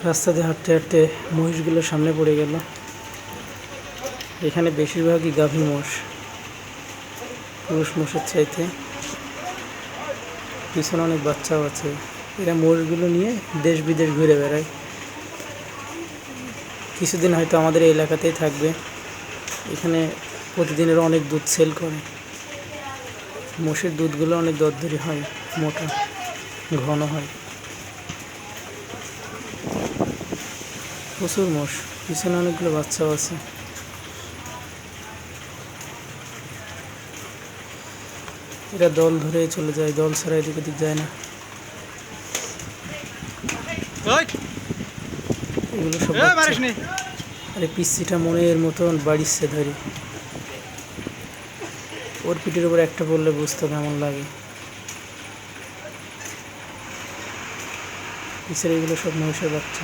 রাস্তা দিয়ে হাঁটতে হাঁটতে মহিষগুলো সামনে পড়ে গেল। এখানে বেশিরভাগই গাভী মোষ, পুরুষ মোষের চাইতে। পিছনে অনেক বাচ্চাও আছে। এরা মোষগুলো নিয়ে দেশ বিদেশ ঘুরে বেড়ায়। কিছুদিন হয়তো আমাদের এই এলাকাতেই থাকবে। এখানে প্রতিদিনের অনেক দুধ সেল করে। মোষের দুধগুলো অনেক দরদরি হয়, মোটা, ঘন হয়। প্রচুর মোষ, পিছনে অনেকগুলো বাচ্চাও আছে। এরা দল ধরে চলে যায়, দল ছাড়া এদিক ওদিক যায় না। এগুলো সব বাচ্চা। আরে পিচ্ছিটা মনের মতন বাড়িচ্ছে ধরে। ওর পিঠের উপর একটা পড়লে বুঝতো কেমন লাগে। পিছের এগুলো সব মহিষের বাচ্চা।